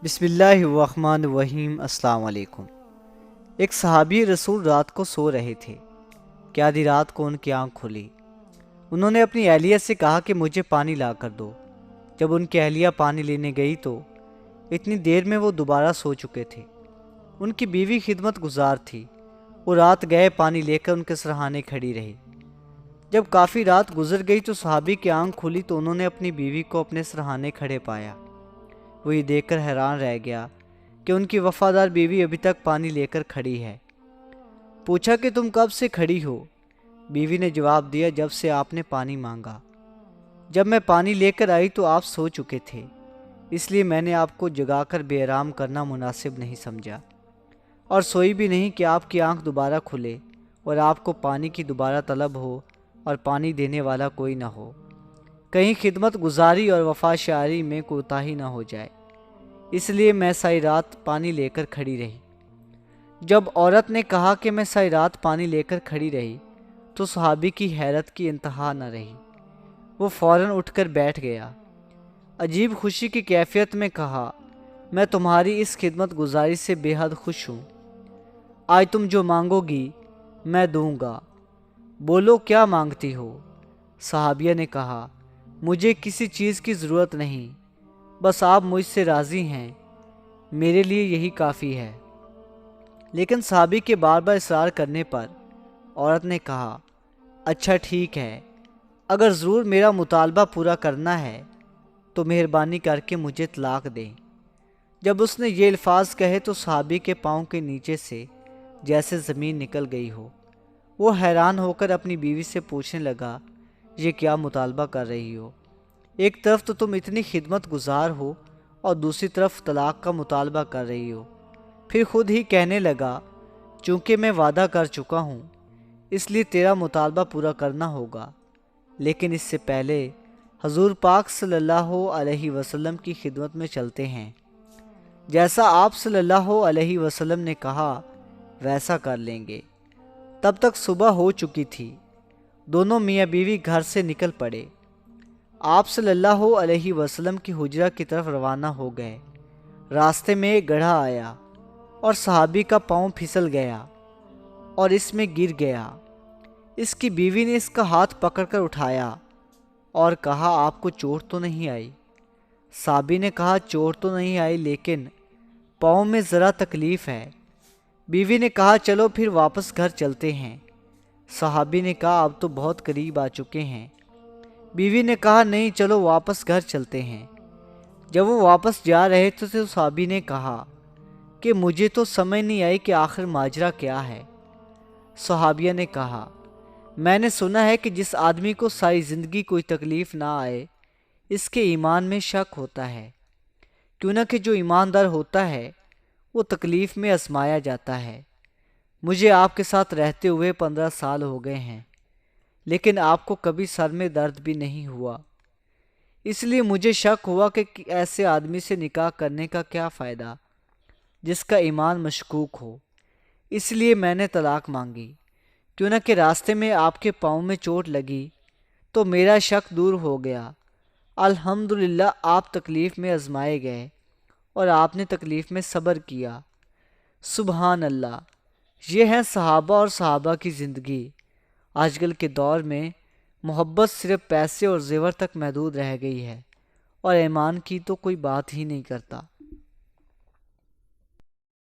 بسم اللہ الرحمن الرحیم۔ السلام علیکم۔ ایک صحابی رسول رات کو سو رہے تھے کہ آدھی رات کو ان کی آنکھ کھلی۔ انہوں نے اپنی اہلیہ سے کہا کہ مجھے پانی لا کر دو۔ جب ان کی اہلیہ پانی لینے گئی تو اتنی دیر میں وہ دوبارہ سو چکے تھے۔ ان کی بیوی خدمت گزار تھی۔ وہ رات گئے پانی لے کر ان کے سرہانے کھڑی رہی۔ جب کافی رات گزر گئی تو صحابی کی آنکھ کھلی تو انہوں نے اپنی بیوی کو اپنے سرہانے کھڑے پایا۔ وہ یہ دیکھ کر حیران رہ گیا کہ ان کی وفادار بیوی ابھی تک پانی لے کر کھڑی ہے۔ پوچھا کہ تم کب سے کھڑی ہو؟ بیوی نے جواب دیا، جب سے آپ نے پانی مانگا۔ جب میں پانی لے کر آئی تو آپ سو چکے تھے، اس لیے میں نے آپ کو جگا کر بے آرام کرنا مناسب نہیں سمجھا، اور سوئی بھی نہیں کہ آپ کی آنکھ دوبارہ کھلے اور آپ کو پانی کی دوبارہ طلب ہو اور پانی دینے والا کوئی نہ ہو، کہیں خدمت گزاری اور وفا شعاری میں کوتاہی نہ ہو جائے، اس لیے میں ساری رات پانی لے کر کھڑی رہی۔ جب عورت نے کہا کہ میں ساری رات پانی لے کر کھڑی رہی تو صحابی کی حیرت کی انتہا نہ رہی۔ وہ فوراً اٹھ کر بیٹھ گیا، عجیب خوشی کی کیفیت میں کہا، میں تمہاری اس خدمت گزاری سے بے حد خوش ہوں۔ آج تم جو مانگو گی میں دوں گا، بولو کیا مانگتی ہو؟ صحابیہ نے کہا، مجھے کسی چیز کی ضرورت نہیں، بس آپ مجھ سے راضی ہیں، میرے لیے یہی کافی ہے۔ لیکن صحابی کے بار بار اصرار کرنے پر عورت نے کہا، اچھا ٹھیک ہے، اگر ضرور میرا مطالبہ پورا کرنا ہے تو مہربانی کر کے مجھے طلاق دیں۔ جب اس نے یہ الفاظ کہے تو صحابی کے پاؤں کے نیچے سے جیسے زمین نکل گئی ہو۔ وہ حیران ہو کر اپنی بیوی سے پوچھنے لگا، یہ کیا مطالبہ کر رہی ہو؟ ایک طرف تو تم اتنی خدمت گزار ہو اور دوسری طرف طلاق کا مطالبہ کر رہی ہو۔ پھر خود ہی کہنے لگا، چونکہ میں وعدہ کر چکا ہوں اس لیے تیرا مطالبہ پورا کرنا ہوگا، لیکن اس سے پہلے حضور پاک صلی اللہ علیہ وسلم کی خدمت میں چلتے ہیں۔ جیسا آپ صلی اللہ علیہ وسلم نے کہا ویسا کر لیں گے۔ تب تک صبح ہو چکی تھی۔ دونوں میاں بیوی گھر سے نکل پڑے۔ آپ صلی اللہ علیہ وسلم کی حجرہ کی طرف روانہ ہو گئے۔ راستے میں ایک گڑھا آیا اور صحابی کا پاؤں پھسل گیا اور اس میں گر گیا۔ اس کی بیوی نے اس کا ہاتھ پکڑ کر اٹھایا اور کہا، آپ کو چوٹ تو نہیں آئی؟ صحابی نے کہا، چوٹ تو نہیں آئی لیکن پاؤں میں ذرا تکلیف ہے۔ بیوی نے کہا، چلو پھر واپس گھر چلتے ہیں۔ صحابی نے کہا، اب تو بہت قریب آ چکے ہیں۔ بیوی نے کہا، نہیں، چلو واپس گھر چلتے ہیں۔ جب وہ واپس جا رہے تھے تو صحابی نے کہا کہ مجھے تو سمجھ نہیں آئی کہ آخر ماجرا کیا ہے۔ صحابیہ نے کہا، میں نے سنا ہے کہ جس آدمی کو ساری زندگی کوئی تکلیف نہ آئے اس کے ایمان میں شک ہوتا ہے، کیوں نہ کہ جو ایماندار ہوتا ہے وہ تکلیف میں آزمایا جاتا ہے۔ مجھے آپ کے ساتھ رہتے ہوئے 15 سال ہو گئے ہیں، لیکن آپ کو کبھی سر میں درد بھی نہیں ہوا، اس لیے مجھے شک ہوا کہ ایسے آدمی سے نکاح کرنے کا کیا فائدہ جس کا ایمان مشکوک ہو۔ اس لیے میں نے طلاق مانگی، کیوں نہ کہ راستے میں آپ کے پاؤں میں چوٹ لگی تو میرا شک دور ہو گیا۔ الحمدللہ آپ تکلیف میں آزمائے گئے اور آپ نے تکلیف میں صبر کیا۔ سبحان اللہ! یہ ہے صحابہ اور صحابہ کی زندگی۔ آج کل کے دور میں محبت صرف پیسے اور زیور تک محدود رہ گئی ہے اور ایمان کی تو کوئی بات ہی نہیں کرتا۔